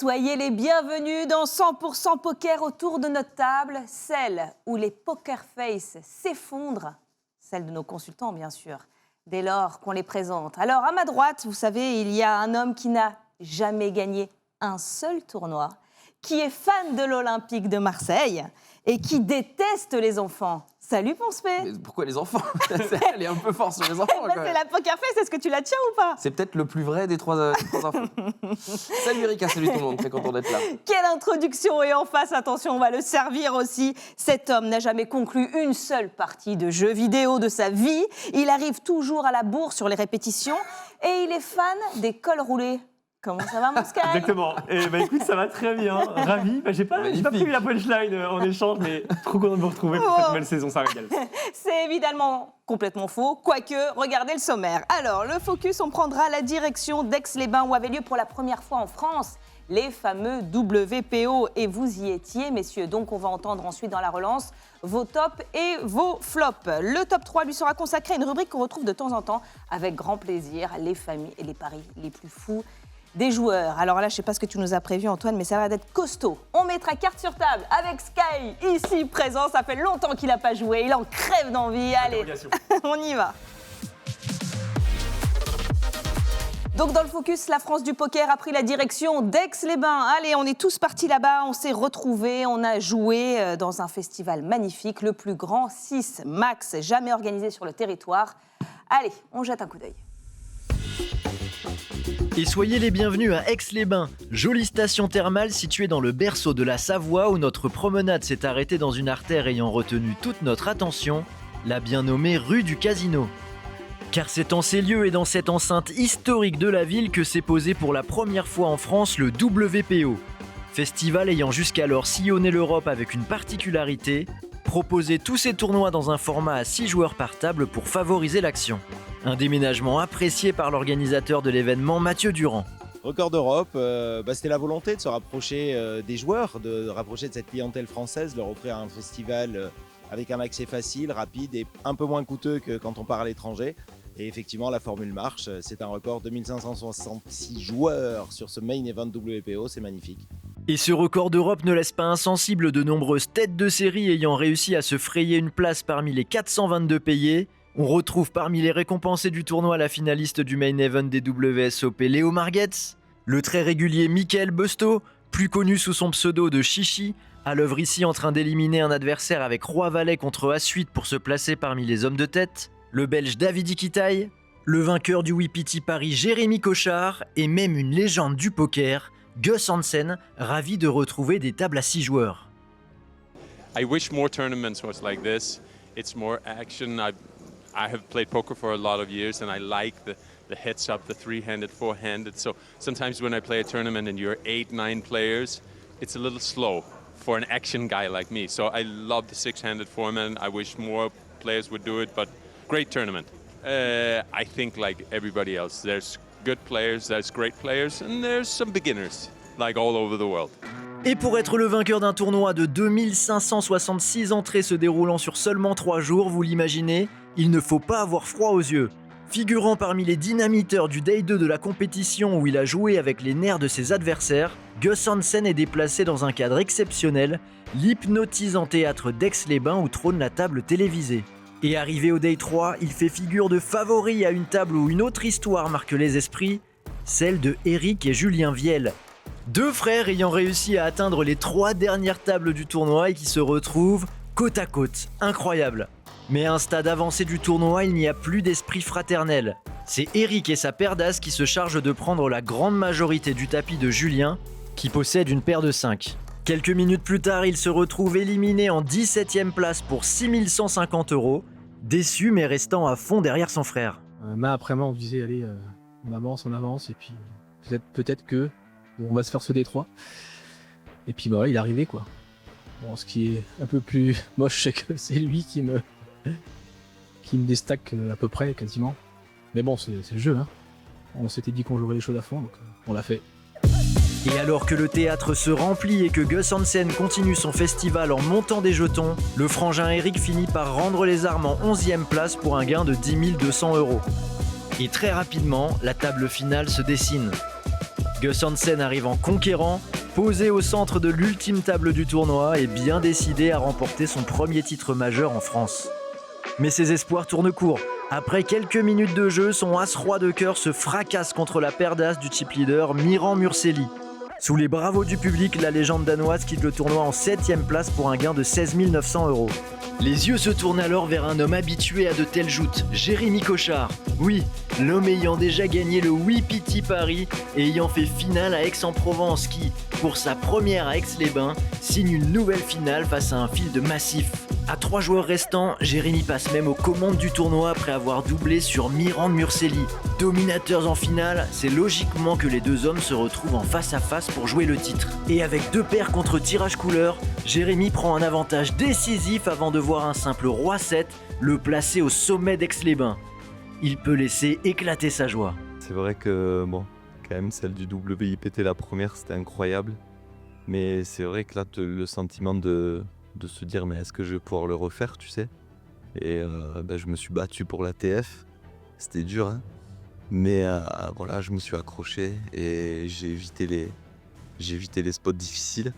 Soyez les bienvenus dans 100% Poker autour de notre table, celle où les poker faces s'effondrent, celle de nos consultants bien sûr, dès lors qu'on les présente. Alors à ma droite, vous savez, il y a un homme qui n'a jamais gagné un seul tournoi, qui est fan de l'Olympique de Marseille et qui déteste les enfants. Salut Ponce P. Mais pourquoi les enfants? Elle est un peu forte sur les enfants. Ben, c'est la poker face, est-ce que tu la tiens ou pas? C'est peut-être le plus vrai des trois enfants. Salut Erika, salut tout le monde, très content d'être là. Quelle introduction! Et en face, attention, on va le servir aussi. Cet homme n'a jamais conclu une seule partie de jeu vidéo de sa vie. Il arrive toujours à la bourre sur les répétitions et il est fan des cols roulés. Comment ça va, mon Sky? Exactement. Et écoute, ça va très bien. Ravi. J'ai pas prévu la punchline en échange, mais trop content de vous retrouver pour cette nouvelle saison, ça régale. C'est évidemment complètement faux, quoique, regardez le sommaire. Alors, le focus, on prendra la direction d'Aix-les-Bains, où avait lieu pour la première fois en France les fameux WPO. Et vous y étiez, messieurs. Donc, on va entendre ensuite dans la relance vos tops et vos flops. Le top 3 lui sera consacré à une rubrique qu'on retrouve de temps en temps avec grand plaisir, les familles et les paris les plus fous des joueurs. Alors là, je ne sais pas ce que tu nous as prévu, Antoine, mais ça va être costaud. On mettra carte sur table avec Sky, ici présent. Ça fait longtemps qu'il n'a pas joué. Il en crève d'envie. Allez, on y va. Donc dans le focus, la France du poker a pris la direction d'Aix-les-Bains. Allez, on est tous partis là-bas, on s'est retrouvés, on a joué dans un festival magnifique, le plus grand 6 max jamais organisé sur le territoire. Allez, on jette un coup d'œil. Et soyez les bienvenus à Aix-les-Bains, jolie station thermale située dans le berceau de la Savoie où notre promenade s'est arrêtée dans une artère ayant retenu toute notre attention, la bien nommée rue du Casino. Car c'est en ces lieux et dans cette enceinte historique de la ville que s'est posé pour la première fois en France le WPO. Festival ayant jusqu'alors sillonné l'Europe avec une particularité, proposer tous ces tournois dans un format à 6 joueurs par table pour favoriser l'action. Un déménagement apprécié par l'organisateur de l'événement, Mathieu Durand. Record d'Europe, c'était la volonté de se rapprocher des joueurs, de rapprocher de cette clientèle française, leur offrir un festival avec un accès facile, rapide et un peu moins coûteux que quand on part à l'étranger. Et effectivement, la formule marche. C'est un record, 2566 joueurs sur ce main event WPO, c'est magnifique. Et ce record d'Europe ne laisse pas insensible de nombreuses têtes de série ayant réussi à se frayer une place parmi les 422 payés. On retrouve parmi les récompensés du tournoi la finaliste du main event des WSOP Léo Margetts, le très régulier Mickaël Busto, plus connu sous son pseudo de Chichi, à l'œuvre ici en train d'éliminer un adversaire avec Roi-Valet contre As-8 pour se placer parmi les hommes de tête, le Belge David Ikitaï, le vainqueur du Wipiti Paris Jérémy Cochard et même une légende du poker, Gus Hansen, ravi de retrouver des tables à 6 joueurs. I wish more tournaments was like this. It's more action. I have played poker for a lot of years and I like the heads up, the three-handed, four-handed. So sometimes when I play a tournament and you're 8, 9 players, it's a little slow for an action guy like me. So I love the six-handed format. I wish more players would do it, but great tournament. I think like everybody else, there's good players, there's great players, and there's some beginners, like all over the world. Et pour être le vainqueur d'un tournoi de 2566 entrées se déroulant sur seulement 3 jours, vous l'imaginez, il ne faut pas avoir froid aux yeux. Figurant parmi les dynamiteurs du Day 2 de la compétition où il a joué avec les nerfs de ses adversaires, Gus Hansen est déplacé dans un cadre exceptionnel, l'hypnotisant théâtre d'Aix-les-Bains où trône la table télévisée. Et arrivé au Day 3, il fait figure de favori à une table où une autre histoire marque les esprits, celle de Eric et Julien Viel. 2 frères ayant réussi à atteindre les 3 dernières tables du tournoi et qui se retrouvent côte à côte. Incroyable. Mais à un stade avancé du tournoi, il n'y a plus d'esprit fraternel. C'est Eric et sa paire d'as qui se chargent de prendre la grande majorité du tapis de Julien, qui possède une paire de 5. Quelques minutes plus tard, il se retrouve éliminé en 17e place pour 6150 €, déçu mais restant à fond derrière son frère. Main après main, on disait allez, on avance, et puis peut-être que on va se faire ce D3. Et puis bah ouais, il est arrivé quoi. Bon, ce qui est un peu plus moche, c'est que c'est lui qui me déstack à peu près, quasiment. Mais bon, c'est le jeu, hein. On s'était dit qu'on jouerait les choses à fond, donc on l'a fait. Et alors que le théâtre se remplit et que Gus Hansen continue son festival en montant des jetons, le frangin Eric finit par rendre les armes en 11e place pour un gain de 10 200 €. Et très rapidement, la table finale se dessine. Gus Hansen arrive en conquérant, posé au centre de l'ultime table du tournoi et bien décidé à remporter son premier titre majeur en France. Mais ses espoirs tournent court. Après quelques minutes de jeu, son as-roi de cœur se fracasse contre la paire d'as du chip leader Miran Murseli. Sous les bravos du public, la légende danoise quitte le tournoi en 7ème place pour un gain de 16 900 €. Les yeux se tournent alors vers un homme habitué à de telles joutes, Jérémy Cochard. Oui, l'homme ayant déjà gagné le Wipiti Paris et ayant fait finale à Aix-en-Provence qui, pour sa première à Aix-les-Bains, signe une nouvelle finale face à un field massif. À 3 joueurs restants, Jérémy passe même aux commandes du tournoi après avoir doublé sur Miran Murseli. Dominateurs en finale, c'est logiquement que les deux hommes se retrouvent en face à face pour jouer le titre. Et avec 2 paires contre tirage couleur, Jérémy prend un avantage décisif avant de voir un simple roi 7 le placer au sommet d'Aix-les-Bains. Il peut laisser éclater sa joie. C'est vrai que, bon, quand même, celle du WIPT, la première, c'était incroyable. Mais c'est vrai que là, le sentiment de se dire, mais est-ce que je vais pouvoir le refaire, tu sais? Et je me suis battu pour la TF. C'était dur, hein. Mais voilà, je me suis accroché et j'ai évité les spots difficiles.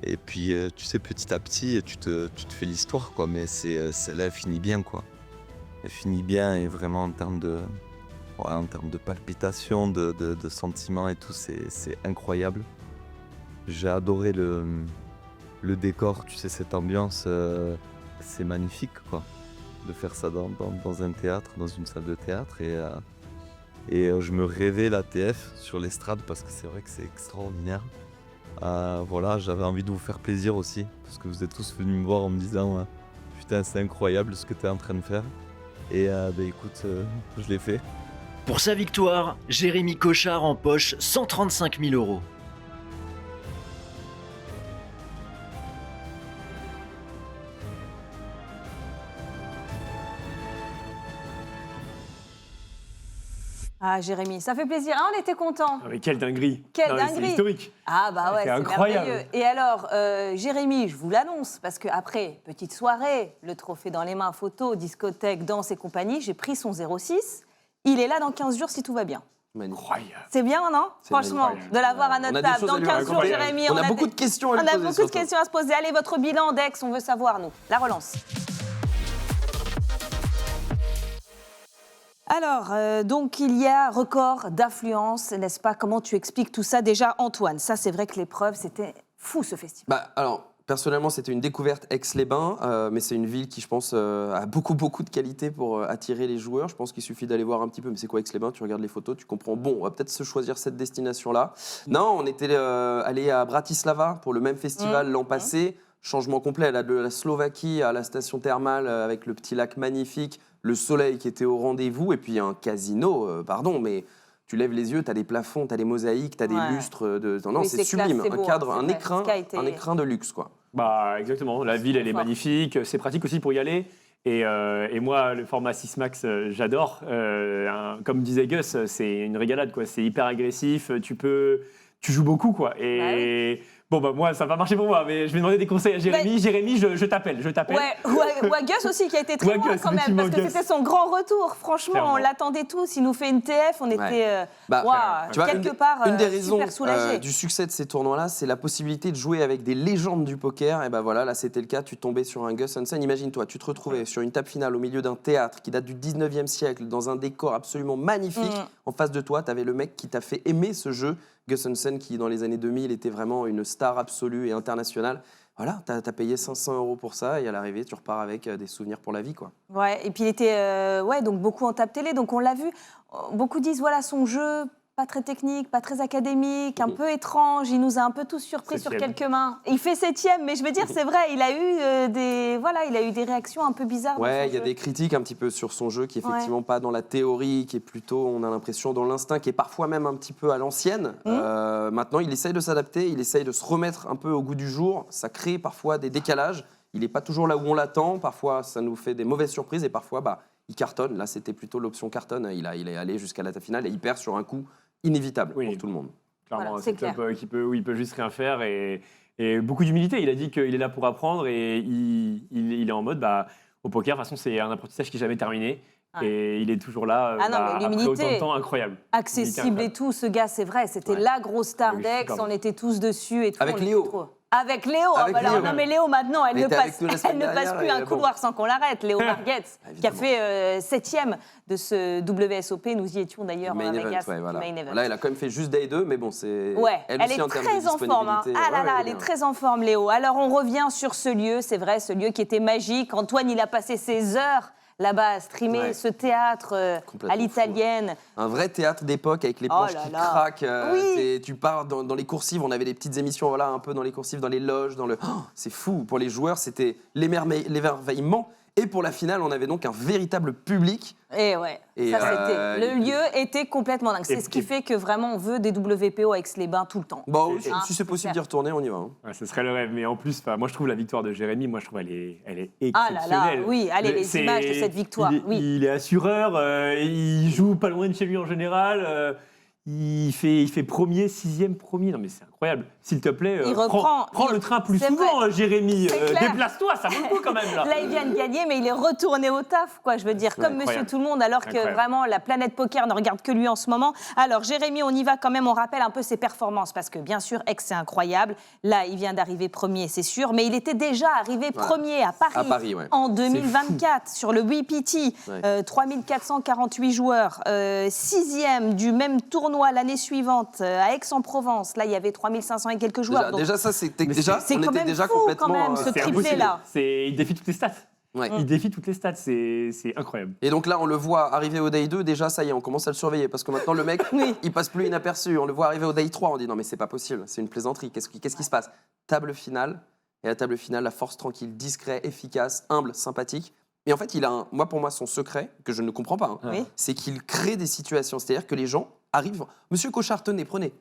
Et puis, tu sais, petit à petit, tu te fais l'histoire, quoi. Mais celle-là, elle finit bien, quoi. Elle finit bien et vraiment en termes de palpitations, de sentiments et tout, c'est incroyable. J'ai adoré le décor, tu sais, cette ambiance, c'est magnifique, quoi. De faire ça dans un théâtre, dans une salle de théâtre. Et je me rêvais la TF sur l'estrade parce que c'est vrai que c'est extraordinaire. Voilà, j'avais envie de vous faire plaisir aussi, parce que vous êtes tous venus me voir en me disant putain, c'est incroyable ce que tu es en train de faire. Et écoute, je l'ai fait. Pour sa victoire, Jérémy Cochard empoche 135 000 €. Ah, Jérémy, ça fait plaisir. Ah, on était contents. Ah, mais quelle dinguerie! Quelle Non, mais dinguerie! C'est historique. Ah bah ouais, C'est c'est incroyable. merveilleux. Et alors, Jérémy, je vous l'annonce, parce qu'après, petite soirée, le trophée dans les mains, photo, discothèque, danse et compagnie, j'ai pris son 06. Il est là dans 15 jours si tout va bien. Magnifique. Incroyable. C'est bien, non? C'est Franchement, magnifique. de l'avoir à On notre a des table. choses à Dans lui 15 jours, raconter. Jérémy, On a beaucoup de questions à lui on a poser, beaucoup de surtout. questions à se poser. Allez, votre bilan d'Aix, on veut savoir, nous. La relance. Alors, donc il y a record d'affluence, n'est-ce pas? Comment tu expliques tout ça déjà, Antoine? Ça, c'est vrai que l'épreuve, c'était fou, ce festival. Alors, personnellement, c'était une découverte Aix-les-Bains, mais c'est une ville qui, je pense, a beaucoup de qualité pour attirer les joueurs. Je pense qu'il suffit d'aller voir un petit peu, mais c'est quoi Aix-les-Bains? Tu regardes les photos, tu comprends. Bon, on va peut-être se choisir cette destination-là. Non, on était allé à Bratislava pour le même festival l'an passé. Changement complet, de la Slovaquie à la station thermale avec le petit lac magnifique, le soleil qui était au rendez-vous, et puis un casino, mais tu lèves les yeux, tu as des plafonds, tu as des mosaïques, tu as des lustres. Non, Oui, c'est c'est sublime, classe, c'est un beau, cadre, hein, un c'est écrin, vrai. un écrin de luxe, quoi. Bah, exactement. La ville, elle est Fort. magnifique. C'est pratique aussi pour y aller. Et moi, le format 6 Max, j'adore. Comme disait Gus, c'est une régalade, quoi. C'est hyper agressif. Tu joues beaucoup, quoi. Et bon, moi, ça va pas marcher pour moi, mais je vais demander des conseils à Jérémy. Jérémy, je t'appelle. Ouais, ou à Gus aussi, qui a été très loin Gus, quand même, parce que effectivement, Gus. c'était son grand retour. Franchement, Clairement. on l'attendait tous. Il nous fait une TF, on était Tu vois, quelque part une des raisons super soulagés. du succès de ces tournois-là, c'est la possibilité de jouer avec des légendes du poker. Et ben voilà, là c'était le cas, tu tombais sur un Gus Hansen. Imagine-toi, tu te retrouvais sur une table finale au milieu d'un théâtre qui date du 19e siècle, dans un décor absolument magnifique. En face de toi, tu avais le mec qui t'a fait aimer ce jeu, Gus Hansen, qui dans les années 2000 était vraiment une star absolue et internationale. Voilà, t'as payé 500 € pour ça et à l'arrivée, tu repars avec des souvenirs pour la vie, quoi. Ouais, et puis il était donc beaucoup en tape télé, donc on l'a vu. Beaucoup disent voilà son jeu pas très technique, pas très académique, un peu étrange. Il nous a un peu tous surpris sur Septième. quelques mains. Il fait 7e, mais je veux dire c'est vrai, il a eu des réactions un peu bizarres. dans Ouais, son il y a jeu. des critiques un petit peu sur son jeu qui est effectivement pas dans la théorie, qui est plutôt, on a l'impression, dans l'instinct, qui est parfois même un petit peu à l'ancienne. Maintenant, il essaye de s'adapter, il essaye de se remettre un peu au goût du jour. Ça crée parfois des décalages. Il n'est pas toujours là où on l'attend. Parfois, ça nous fait des mauvaises surprises et parfois, il cartonne. Là, c'était plutôt l'option cartonne. Il est allé jusqu'à la finale et il perd sur un coup inévitable pour tout le monde. Clairement, Voilà, c'est c'est un club où il peut juste rien faire et beaucoup d'humilité. Il a dit qu'il est là pour apprendre et il est en mode, au poker, de toute façon, c'est un apprentissage qui n'est jamais terminé. Ouais. Et il est toujours là, Ah non, mais après l'humilité. autant de temps, incroyable. Accessible et tout, ce gars, c'est vrai, c'était Ouais. la grosse star Oui, d'Aix, super on était tous dessus et tout. Avec on était Léo. trop. Avec Léo, Avec alors, Léo. non mais Léo maintenant, elle Elle ne était avec passe, nous la semaine elle ne passe dernière, plus et un bon. couloir sans qu'on l'arrête. Léo Marguetz, qui a Évidemment. fait 7e de ce WSOP, nous y étions d'ailleurs Main à event, Vegas, ouais, voilà. main event. Là, elle a quand même fait juste Day 2, mais bon, c'est. Ouais, elle aussi est en termes de très en forme. Hein. disponibilité, Ah là ouais, là, ouais, elle est bien. très en forme, Léo. Alors on revient sur ce lieu, c'est vrai, ce lieu qui était magique. Antoine, il a passé ses heures là-bas à streamer Ouais. ce théâtre Complètement à l'italienne. Un vrai théâtre d'époque avec les Oh planches là qui là. craquent. Oui. Tu pars dans les coursives, on avait des petites émissions, voilà, un peu dans les coursives, dans les loges, dans le. Oh, c'est fou. Pour les joueurs, c'était l'émerveillement. Et pour la finale, on avait donc un véritable public. Et ouais, Et, ça c'était. Le lieu était complètement dingue. C'est Et- ce qui et- fait que vraiment on veut des WPO à Aix-les-Bains tout le temps. Bon, Et- si Hein, si c'est possible super. d'y retourner, on y va. Hein. Ouais, ce serait le rêve. Mais en plus, moi, je trouve la victoire de Jérémy, moi, je trouve elle est Ah là exceptionnelle. là, oui, allez, les C'est- images de cette victoire, Il, oui. il est assureur, il joue pas loin de chez lui en général. Il fait premier, 6e, premier. Non, mais c'est incroyable. S'il te plaît, Il reprend, prends le train plus c'est souvent, vrai. Jérémy. C'est clair. Déplace-toi, ça vaut le coup quand même. Là. Là, il vient de gagner, mais il est retourné au taf, quoi, je veux dire, C'est comme incroyable. Monsieur Tout-le-Monde, alors que Incroyable. vraiment, la planète poker ne regarde que lui en ce moment. Alors, Jérémy, on y va quand même, on rappelle un peu ses performances, parce que bien sûr, Aix, c'est incroyable. Là, il vient d'arriver premier, c'est sûr, mais il était déjà arrivé premier à Paris, À Paris, ouais. en 2024, sur le WPT, Ouais. 3448 joueurs, 6e du même tournoi l'année suivante, à Aix-en-Provence. Là, il y avait 3500 et quelques joueurs. donc Déjà, ça, c'était Mais déjà. c'est on quand était même déjà fou, complètement. quand même, ce C'est triplé impossible. là. Il défie toutes les stats. Ouais. Il défie toutes les stats. C'est incroyable. Et donc là, on le voit arriver au Day 2, déjà, ça y est, on commence à le surveiller. Parce que maintenant, le mec, Oui. il passe plus inaperçu. On le voit arriver au Day 3, on dit non, mais c'est pas possible, c'est une plaisanterie. Qu'est-ce qui se passe? Table finale. Et la table finale, la force tranquille, discret, efficace, humble, sympathique. Et en fait, il a pour moi, son secret, que je ne comprends pas, hein, Oui. c'est qu'il crée des situations. C'est-à-dire que les gens arrivent. Monsieur Cochard, tenez, prenez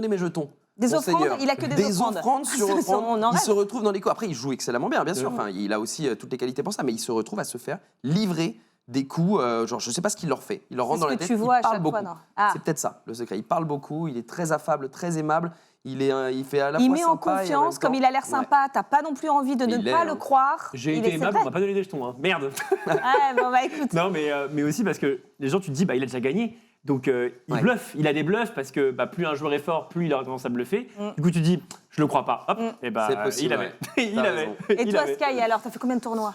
mes jetons. Des offrandes, Monseigneur. il a que des offrandes. sur Ça, offrandes. on en Il rêve. se retrouve dans les coups. Après, il joue excellemment bien, bien sûr. Ouais. Enfin, il a aussi toutes les qualités pour ça, mais il se retrouve à se faire livrer des coups. Genre, je sais pas ce qu'il leur fait. Il leur C'est rentre ce dans la que tête. tu vois il à parle chaque beaucoup. fois, non Ah. C'est peut-être ça, le secret. Il parle beaucoup. Il est très affable, très aimable. Il fait à la Il fois met en sympa et confiance, même comme temps- il a l'air Ouais. sympa, t'as pas non plus envie de ne Il l'est, pas hein. le croire. J'ai Il été est- c'est aimable, vrai. on m'a pas donné des jetons. Hein. Merde. Ouais, bon, bah écoute. Non, mais aussi parce que les gens, tu te dis, il a déjà gagné. Donc, il Ouais. bluffe. Il a des bluffs parce que plus un joueur est fort, plus il a tendance à bluffer. Mm. Du coup, tu te dis, je le crois pas. Hop, et C'est possible, il avait. ouais. il T'as avait. raison. Et Il toi, avait. Sky, alors, t'as fait combien de tournois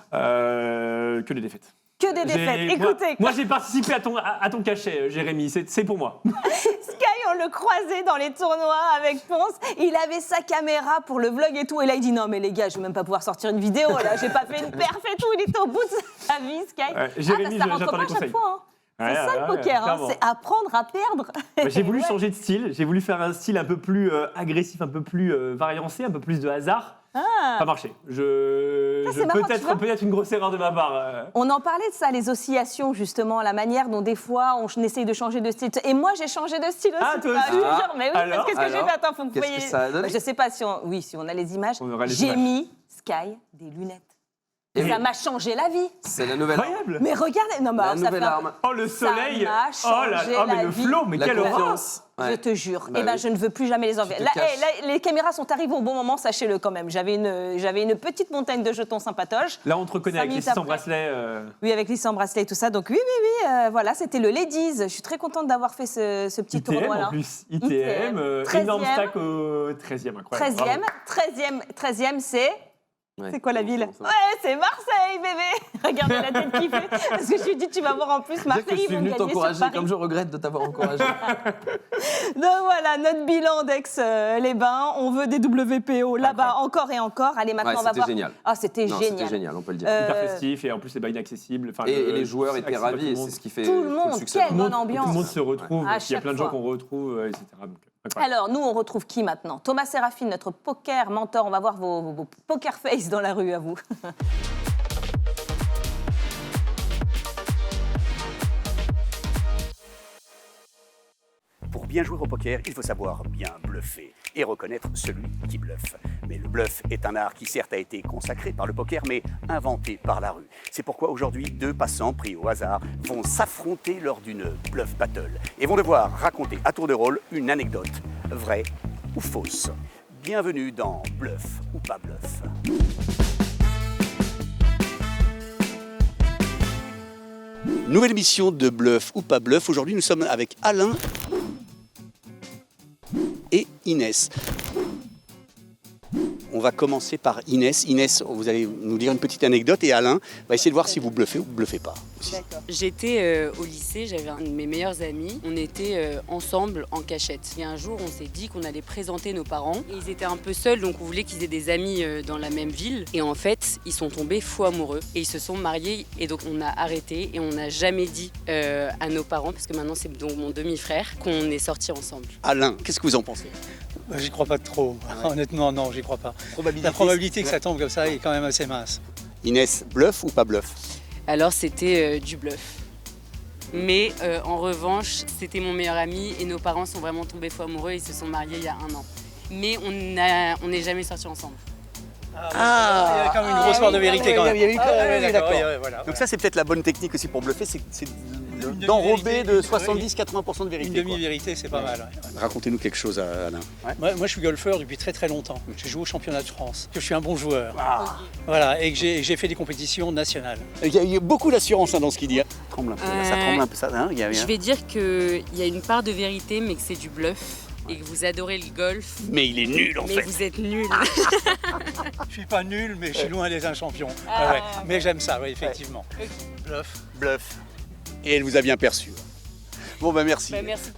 Que des défaites. Que des défaites. J'ai- Écoutez, Moi, j'ai participé à ton cachet, Jérémy. C'est pour moi. Sky, on le croisait dans les tournois avec Ponce. Il avait sa caméra pour le vlog et tout. Et là, il dit non, mais les gars, je vais même pas pouvoir sortir une vidéo. Là, j'ai pas fait une perf et tout. Il était au bout de sa vie, Sky. Ouais, Jérémy, ça rentre j'attends pas les à chaque conseils. fois. Hein. C'est Ouais, ça ouais, le poker, hein, clairement. c'est apprendre à perdre. J'ai voulu Ouais. changer de style. J'ai voulu faire un style un peu plus agressif, un peu plus variancé, un peu plus de hasard. Ah. Pas marché. c'est marrant, tu vois. Peut-être une grosse erreur de ma part. On en parlait de ça, les oscillations, justement, la manière dont des fois on essaye de changer de style. Et moi, j'ai changé de style aussi. Ah, toi je te aussi. jure, mais oui, Alors, qu'est-ce que j'ai alors, fait? Attends, vous qu'est-ce voyez. que ça a donné Je sais pas si on a les images. On aura les J'ai images. mis Sky des lunettes. Et Et ça oui. m'a changé la vie. C'est la nouvelle. Incroyable. Mais regardez, non, mais La alors, ça nouvelle fait un- arme. Oh, le soleil. m'a changé mais la le vie. flow, mais La quelle horreur. confiance. Je Ouais. te jure. Bah Eh ben, oui. je ne veux plus jamais les enlever. Tu te Là, caches. les caméras sont arrivées au bon moment, sachez-le quand même. J'avais une petite montagne de jetons sympatoches. Là, on te reconnaît 5 avec les minutes 600 après. bracelets. Oui, avec les 100 bracelets et tout ça. Donc oui, voilà, c'était le Ladies. Je suis très contente d'avoir fait ce petit ITM tournoi-là. en plus. ITM, ITM, 13e. énorme stack au 13e, incroyable. 13e, c'est... Ouais. C'est quoi la ville? Ça. Ouais, c'est Marseille, bébé. Regardez la tête qu'il fait. Parce que je lui ai dit, tu vas voir en plus Dire que Marseille, je ils suis vont venu gagner sur t'encourager Paris. comme je regrette de t'avoir encouragé. Donc voilà, notre bilan d'Aix-les-Bains. On veut des WPO là-bas encore et encore. Allez, maintenant, Ouais, on va c'était voir. génial. Ah, c'était Non, génial. c'était génial, on peut le dire. Euh, Hyper festif et en plus, c'est pas inaccessible. Enfin, Et les joueurs étaient accessible à ravis et tout le c'est ce qui fait Tout le tout monde, succès. quelle Tout le monde- bonne ambiance. Tout le monde se retrouve. À Il y a chaque plein de gens fois. qu'on retrouve, etc. Donc, incroyable. Alors, nous, on retrouve qui maintenant? Thomas Séraphine, notre poker mentor. On va voir vos poker face dans la rue, à vous. Pour bien jouer au poker, il faut savoir bien bluffer et reconnaître celui qui bluffe. Mais le bluff est un art qui certes a été consacré par le poker, mais inventé par la rue. C'est pourquoi aujourd'hui, deux passants pris au hasard vont s'affronter lors d'une bluff battle et vont devoir raconter à tour de rôle une anecdote, vraie ou fausse. Bienvenue dans Bluff ou pas bluff. Nouvelle émission de Bluff ou pas Bluff. Aujourd'hui, nous sommes avec Alain et Inès. On va commencer par Inès. Inès, vous allez nous dire une petite anecdote et Alain va essayer de voir si vous bluffez ou vous bluffez pas. J'étais au lycée, j'avais un de mes meilleurs amis. On était ensemble en cachette. Et un jour, on s'est dit qu'on allait présenter nos parents. Et ils étaient un peu seuls, donc on voulait qu'ils aient des amis dans la même ville. Et en fait, ils sont tombés fous amoureux. Et ils se sont mariés. Et donc, on a arrêté et on n'a jamais dit à nos parents, parce que maintenant, c'est donc mon demi-frère, qu'on est sortis ensemble. Alain, qu'est-ce que vous en pensez? J'y crois pas trop. Honnêtement, non, j'y crois pas. Probabilité, La probabilité que ça tombe comme ça est quand même assez mince. Inès, bluff ou pas bluff? Alors, c'était du bluff. Mais en revanche, c'était mon meilleur ami et nos parents sont vraiment tombés fous amoureux et ils se sont mariés il y a 1 an. Mais on n'est jamais sortis ensemble. Il y a quand même une grosse part de vérité quand même. D'accord. Donc ça, c'est peut-être la bonne technique aussi pour bluffer, c'est d'enrober de 70-80% de vérité. Une demi-vérité, c'est pas mal. Ouais. Racontez-nous quelque chose, Alain. Moi, je suis golfeur depuis très très longtemps. J'ai joué au championnat de France. Je suis un bon joueur. Voilà, et que j'ai fait des compétitions nationales. Il y a beaucoup d'assurance dans ce qu'il dit. Ça tremble un peu, ça tremble un peu. Ça, hein, Je vais dire qu'il y a une part de vérité, mais que c'est du bluff. Et que vous adorez le golf. Mais il est nul en fait. Mais vous êtes nul. Je suis pas nul, mais je suis loin d'être un champion. Mais j'aime ça, oui, effectivement. Bluff. Bluff. Et elle vous a bien perçu. Bon, ben merci. Merci.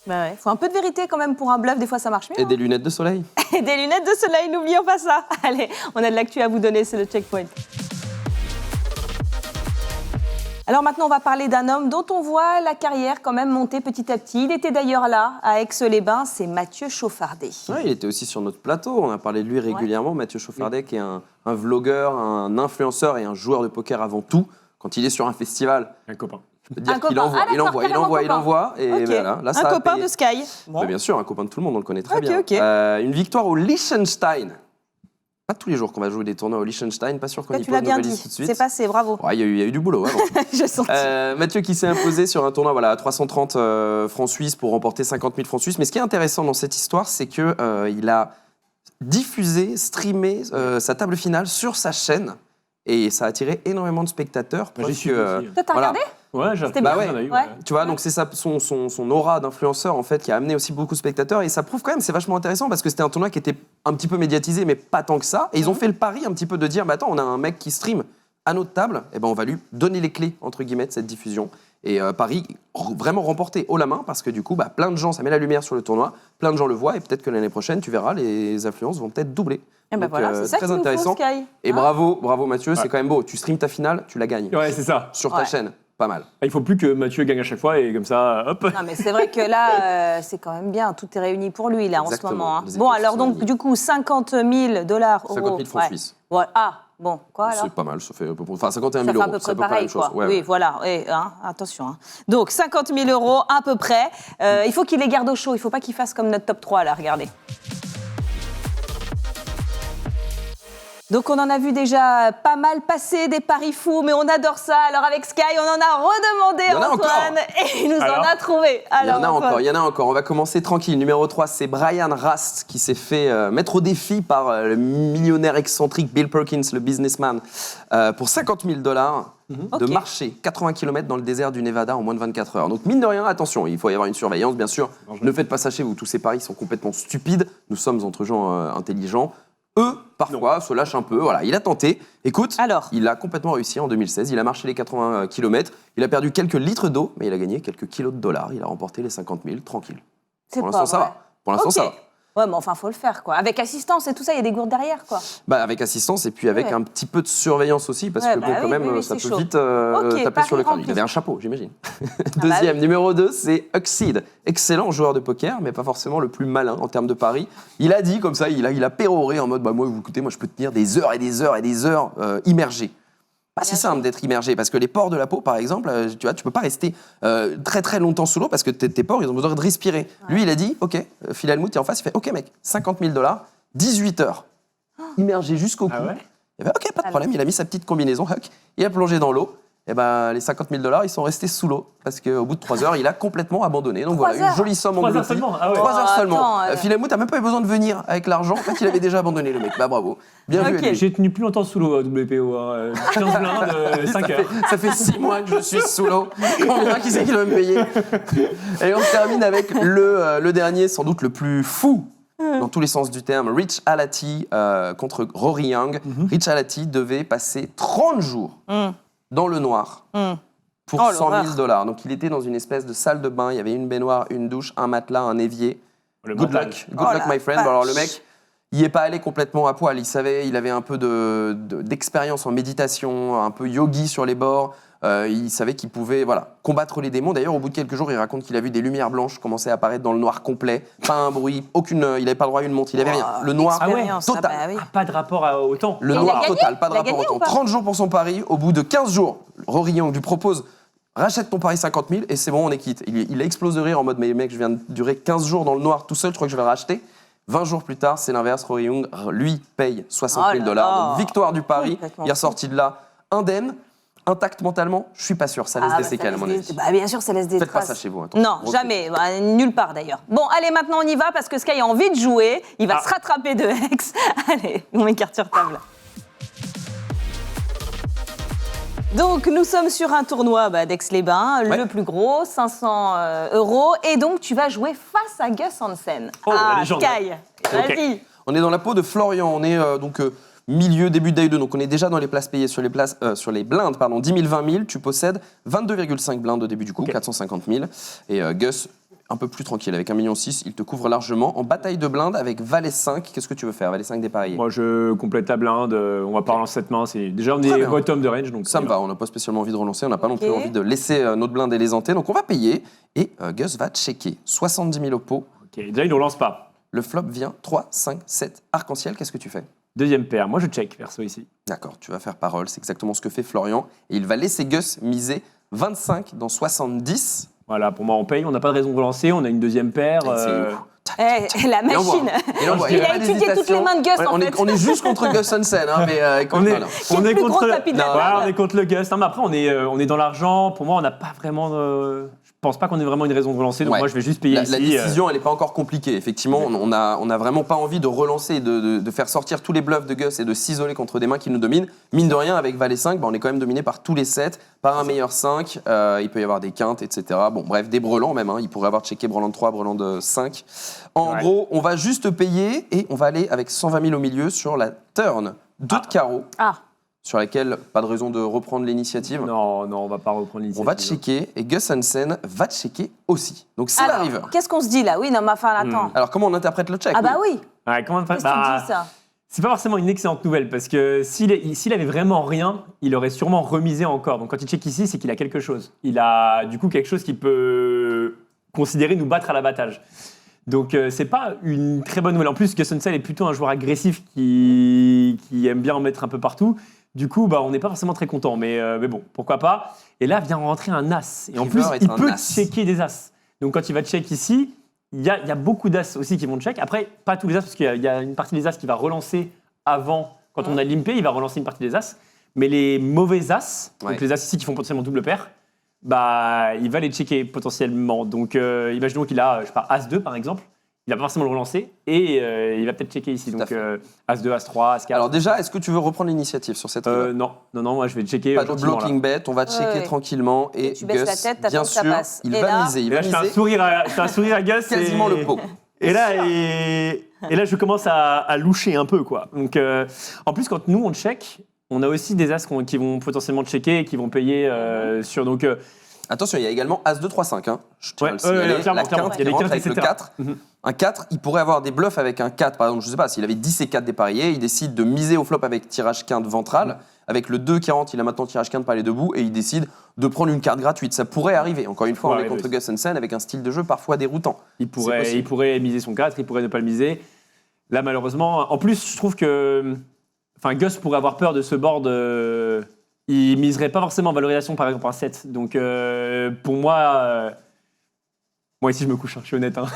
Bah ouais, faut un peu de vérité quand même pour un bluff, des fois ça marche mieux. Et des lunettes de soleil. Et des lunettes de soleil, n'oublions pas ça. Allez, on a de l'actu à vous donner, c'est le checkpoint. Alors maintenant, on va parler d'un homme dont on voit la carrière quand même monter petit à petit. Il était d'ailleurs là, à Aix-les-Bains, c'est Mathieu Chauffardet. Ouais, il était aussi sur notre plateau, on a parlé de lui régulièrement. Mathieu Chauffardet, qui est un vlogueur, un influenceur et un joueur de poker avant tout. Quand il est sur un festival, Un copain. je peux te dire Un qu'il copain. envoie, Ah, d'accord, il envoie. Et Ok. voilà, là, ça Un a copain payé. de Sky. Bah, bien sûr, un copain de tout le monde, on le connaît très Ok, bien. ok. Une victoire au Liechtenstein. Pas tous les jours qu'on va jouer des tournois au Liechtenstein, pas sûr qu'on Toi, y tu l'as pose bien nos dit, valises tout de suite. c'est passé, bravo. Ouais, il y a eu du boulot avant. Je sens. Mathieu qui s'est imposé sur un tournoi à 330 francs suisses pour remporter 50 000 francs suisses. Mais ce qui est intéressant dans cette histoire, c'est qu'il a diffusé, streamé sa table finale sur sa chaîne. Et ça a attiré énormément de spectateurs. J'ai preuve suivi que, aussi. Toi, t'as voilà. regardé? Ouais, C'était Bah bien. ouais. eu, Ouais. Tu vois, donc c'est son aura d'influenceur en fait qui a amené aussi beaucoup de spectateurs et ça prouve quand même, c'est vachement intéressant parce que c'était un tournoi qui était un petit peu médiatisé mais pas tant que ça. Et ils ont fait le pari un petit peu de dire, bah attends, on a un mec qui stream à notre table, et ben on va lui donner les clés entre guillemets de cette diffusion. Et Paris vraiment remporté haut la main parce que du coup, bah, plein de gens, ça met la lumière sur le tournoi, plein de gens le voient et peut-être que l'année prochaine, tu verras, les affluences vont peut-être doubler. Et ben Donc, voilà, c'est ça très qu'il nous faut, intéressant. Sky. Et Hein bravo Mathieu, c'est Ouais. quand même beau. Tu streams ta finale, tu la gagnes Ouais, c'est ça. sur ta Ouais. chaîne, pas mal. Il faut plus que Mathieu gagne à chaque fois et comme ça, hop. Non, mais c'est vrai que là, c'est quand même bien. Tout est réuni pour lui, là, en ce Exactement. moment. Hein. Les Bon, équipes alors, sont donc, réunies. du coup, 50 000 $, 50 000 francs suisses. Ouais. Ah, bon, quoi alors? C'est pas mal, ça fait à peu près, enfin 51 Ça 000 fait à euros. peu c'est près pareil, la même chose. quoi. Ouais, Oui, ouais. voilà. Attention. Hein. Donc, 50 000 € à peu près. Il faut qu'il les garde au chaud. Il ne faut pas qu'il fasse comme notre top 3, là, regardez. Donc, on en a vu déjà pas mal passer des paris fous, mais on adore ça. Alors, avec Sky, on en a redemandé Il y en a à Antoine et il nous Alors en a trouvé. Il y en a Antoine. encore, il y en a encore. On va commencer tranquille. Numéro 3, c'est Brian Rast qui s'est fait mettre au défi par le millionnaire excentrique Bill Perkins, le businessman, pour 50 000 $ de Ok. marcher 80 km dans le désert du Nevada en moins de 24 heures. Donc mine de rien, attention, il faut y avoir une surveillance, bien sûr. Ne faites pas ça chez vous. Tous ces paris sont complètement stupides. Nous sommes entre gens intelligents. Eux, parfois, se lâchent un peu. Voilà, il a tenté. Écoute, Alors il a complètement réussi en 2016. Il a marché les 80 km. Il a perdu quelques litres d'eau, mais il a gagné quelques kilos de dollars. Il a remporté les 50 000, tranquille. C'est Pour pas l'instant, ça vrai. va. Pour l'instant, Ok. ça va. Ouais, mais enfin, faut le faire, quoi. Avec assistance et tout ça, il y a des gourdes derrière, quoi. Bah, avec assistance et puis avec Ouais. un petit peu de surveillance aussi, parce Ouais, que bah bon, quand oui, même, oui, ça c'est peut chaud. vite Ok, taper sur le pari crâne. rempli. Il avait un chapeau, j'imagine. bah Deuxième, oui. numéro 2, c'est Huckseed. Excellent joueur de poker, mais pas forcément le plus malin en termes de paris. Il a dit comme ça, il a péroré en mode, bah moi, écoutez, moi je peux tenir des heures et des heures et des heures immergé. Pas si simple d'être immergé, parce que les pores de la peau, par exemple, tu vois, tu peux pas rester très très longtemps sous l'eau parce que tes pores, ils ont besoin de respirer. Lui, il a dit, ok, Phil Hellmuth est en face, il fait, ok mec, 50 000 $, 18 heures, immergé jusqu'au cou. Ah ouais Il a fait, ok, pas de problème, il a mis sa petite combinaison Huck, il a plongé dans l'eau. Et ben, les 50 000 $, ils sont restés sous l'eau parce qu'au bout de 3 heures, il a complètement abandonné. Donc voilà, une jolie somme 3 heures engloutie. seulement. Ah ouais. 3 heures seulement. attends, Finalement, t'as même pas eu besoin de venir avec l'argent. En fait, il avait déjà abandonné le mec. Bah bravo. Bien vu. Ok. à lui. J'ai tenu plus longtemps sous l'eau à WPO. 15 blindes, 5 heures. Ça fait 6 mois que je suis sous l'eau. Combien qui c'est qui doit me payer? Et on termine avec le dernier, sans doute le plus fou dans tous les sens du terme, Rich Alati contre Rory Young. Rich Alati devait passer 30 jours dans le noir pour Oh, 100 000 l'horreur. $. Donc il était dans une espèce de salle de bain, il y avait une baignoire, une douche, un matelas, un évier. Le Good mental. luck, Oh la my friend. vache. Bon, alors le mec, il n'est pas allé complètement à poil. Il savait, il avait un peu d'expérience en méditation, un peu yogi sur les bords. Il savait qu'il pouvait combattre les démons. D'ailleurs, au bout de quelques jours, il raconte qu'il a vu des lumières blanches commencer à apparaître dans le noir complet. Pas un bruit, il n'avait pas le droit à une montre, il n'avait rien. Le noir Expérience, total. ah bah oui. Pas de rapport au temps. Le Et il a noir gagné total, pas de Il a rapport gagné au ou temps. pas 30 jours pour son pari. Au bout de 15 jours, Rory Young lui propose rachète ton pari 50 000 et c'est bon, on est quitte. Il explose de rire en mode mais mec, je viens de durer 15 jours dans le noir tout seul, je crois que je vais le racheter. 20 jours plus tard, c'est l'inverse. Rory Young, lui, paye 60 000 Oh là là. $. Donc, victoire du pari. Complètement Il est ressorti de là indemne, intact mentalement. Je suis pas sûr. Ça laisse des séquelles, à mon avis. Bah, bien sûr, ça laisse des Faites pas traces. ça chez vous. Non, Refaites. jamais. Bah, nulle part d'ailleurs. Bon, allez, maintenant on y va parce que Sky a envie de jouer. Il va se rattraper de Hex. Allez, on met carte sur table. Donc, nous sommes sur un tournoi d'Aix-les-Bains, Ouais. le plus gros, 500 €. Et donc, tu vas jouer face à Gus Hansen. Oh, la légende. Sky, vas-y. On est dans la peau de Florian. On est milieu, début Day 2. Donc, on est déjà dans les places payées sur les blindes. 10 000, 20 000. Tu possèdes 22,5 blindes au début du coup, 450 000. Et Gus, un peu plus tranquille, avec 1,6 million, il te couvre largement. En bataille de blindes avec Valet 5, qu'est-ce que tu veux faire? Valet 5 dépareillé. Moi, je complète la blinde. On va pas relancer cette main. Déjà, on Très est bien. bottom de range. Donc Ça me va, on n'a pas spécialement envie de relancer, on n'a pas non Ok. plus envie de laisser notre blinde et les enter. Donc on va payer et Gus va checker. 70 000 au pot. Ok, déjà, il ne relance pas. Le flop vient 3, 5, 7. Arc-en-ciel, qu'est-ce que tu fais? Deuxième paire. Moi, je check, perso, ici. D'accord, tu vas faire parole, c'est exactement ce que fait Florian. Et il va laisser Gus miser 25 dans 70. Voilà, pour moi, on paye. On n'a pas de raison de relancer. On a une deuxième paire. La Et on voit. machine. Et on voit. Il y a pas étudié d'hésitation. toutes les mains de Gus, Ouais, en on fait. est, on est juste contre Gus Hansen, hein, mais écoute, On est, voilà. Qui est le plus gros tapis de la Ouais, table. on est contre le Gus. Non, mais après, on est dans l'argent. Pour moi, on n'a pas vraiment. Je pense pas qu'on ait vraiment une raison de relancer. Donc Ouais. moi, je vais juste payer La ici. décision, elle n'est pas encore compliquée. Effectivement, on n'a vraiment pas envie de relancer, et de faire sortir tous les bluffs de Gus et de s'isoler contre des mains qui nous dominent. Mine de rien, avec Valet 5, on est quand même dominé par tous les 7, par un meilleur 5. Il peut y avoir des quintes, etc. Bon, bref, des brelans même. Il pourrait avoir checké brelan de 3, brelan de 5. En Ouais. gros, on va juste payer et on va aller avec 120 000 au milieu sur la turn 2 de carreau, Ah, sur laquelle pas de raison de reprendre l'initiative. Non, on va pas reprendre l'initiative. On va checker et Gus Hansen va checker aussi. Donc c'est la alors, river. qu'est-ce qu'on se dit là? Oui, non, mais enfin, attends. Alors comment on interprète le check? Ah bah oui, Ouais, comment qu'est-ce que tu dis ça? C'est pas forcément une excellente nouvelle parce que s'il avait vraiment rien, il aurait sûrement remisé encore. Donc quand il check ici, c'est qu'il a quelque chose. Il a du coup quelque chose qui peut considérer nous battre à l'abattage. Donc c'est pas une très bonne nouvelle. En plus, Gus Hansen est plutôt un joueur agressif qui aime bien en mettre un peu partout. Du coup, on n'est pas forcément très content, mais bon, pourquoi pas. Et là vient rentrer un as. Et en plus, River est il un peut as. checker des as. Donc quand il va check ici, il y a beaucoup d'as aussi qui vont check. Après, pas tous les as, parce qu'il y a une partie des as qui va relancer avant. Quand on a limpé, il va relancer une partie des as. Mais les mauvais as, Ouais. donc les as ici qui font potentiellement double paire, il va les checker potentiellement. Donc imaginons qu'il a, je sais pas, As-2 par exemple. Il va pas forcément le relancer et il va peut-être checker ici. Tout à Donc fait. As-2, As-3, As-4. Alors déjà, est-ce que tu veux reprendre l'initiative sur cette river? non, moi je vais checker. Pas de gentiment, là. blocking bet, on va checker Ouais. tranquillement et Tu baisses Gus, la tête, t'attends bien que ça sûr, passe. il Et va là- miser, il Et va là, je fais un miser sourire à Gus. quasiment et... le pot. Et là, je commence à loucher un peu, quoi. Donc, en plus, quand nous, on check, on a aussi des as qui vont potentiellement checker et qui vont payer sur... Donc, Attention, il y a également As 2, 3, 5. Hein. Je tiens à le Ouais, signaler. clairement, La clairement. quinte Il y a des qui rentre quintes, avec le etc. 4. Mhm. Un 4, il pourrait avoir des bluffs avec un 4. Par exemple, je sais pas, s'il avait 10 et 4 dépareillés, il décide de miser au flop avec tirage quinte ventral. Avec le 2 qui rentre, il a maintenant tirage quinte par les deux bouts et il décide de prendre une carte gratuite. Ça pourrait arriver. Encore une fois, on Ouais, est contre ouais. Gus Hansen avec un style de jeu parfois déroutant. il possible. pourrait miser son 4, il pourrait ne pas le miser. Là, malheureusement... En plus, je trouve que... Enfin, Gus pourrait avoir peur de ce board... il miserait pas forcément en valorisation, par exemple, un 7. Donc, pour moi... Moi, ici, je me couche, hein, je suis honnête. Hein.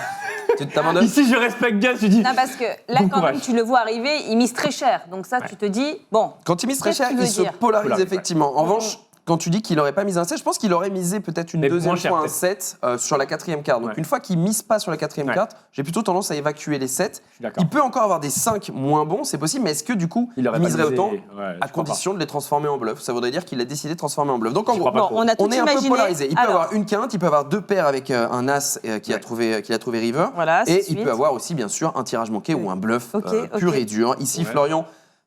Tu t'abandonnes? Ici, je respecte Gus, je dis... Non, parce que là, Bon quand même, courage. tu le vois arriver, il mise très cher. Donc ça, tu te dis, bon, Quand il mise très Qu'est-ce cher, que tu il veux se dire polarise Polarise, effectivement. En revanche, quand tu dis qu'il n'aurait pas misé un 7, je pense qu'il aurait misé peut-être une Mais deuxième moins cher, fois un peut-être. 7 sur la 4e carte. Donc Ouais. une fois qu'il mise pas sur la 4e Ouais. carte, j'ai plutôt tendance à évacuer les 7. Je suis d'accord. Il peut encore avoir des 5 moins bons, c'est possible, mais est-ce que du coup, il aurait pas miserait misé, autant ouais, à je crois condition de les transformer en bluff? Ça voudrait dire qu'il a décidé de transformer en bluff. Donc en Je gros, crois pas trop. On a tout on est un peu imaginé. polarisé. Il peut Alors, avoir une quinte, il peut avoir 2 paires avec un as qu'il a trouvé river. Voilà, Et c'est il peut avoir aussi, bien sûr, un tirage manqué ou un bluff Ok, pur ok. et dur. Ici, Ouais. Florian,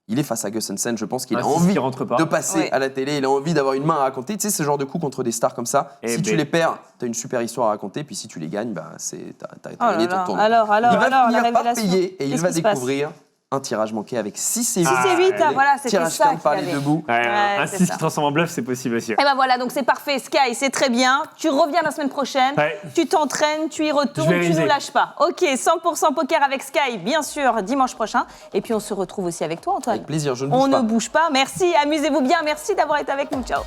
il est face à Gus Hansen. Je pense qu'il a Un six envie qui rentre pas. de passer Ouais. à la télé. Il a envie d'avoir une main à raconter. Tu sais, ce genre de coup contre des stars comme ça, Eh si tu ben. les perds, tu as une super histoire à raconter. Puis si tu les gagnes, bah, t'as Oh là gagné ton là. tournoi. Alors, il va la finir par révélation. payer et il Qu'est-ce va qui se passe découvrir un tirage manqué avec 6 et 8. 6 et 8, Ah, voilà, c'était Tirage ça quinte qu'il par y les avait. deux bouts. Ouais, un c'est 6 ça. qui transforme en bluff, c'est possible aussi. Et ben voilà, donc c'est parfait, Sky, c'est très bien. Tu reviens la semaine prochaine, Ouais. tu t'entraînes, tu y retournes, Je vais tu réviser. nous lâches pas. Ok, 100% poker avec Sky, bien sûr, dimanche prochain. Et puis on se retrouve aussi avec toi, Antoine. Avec plaisir, je ne bouge On pas. ne bouge pas. Merci, amusez-vous bien. Merci d'avoir été avec nous. Ciao.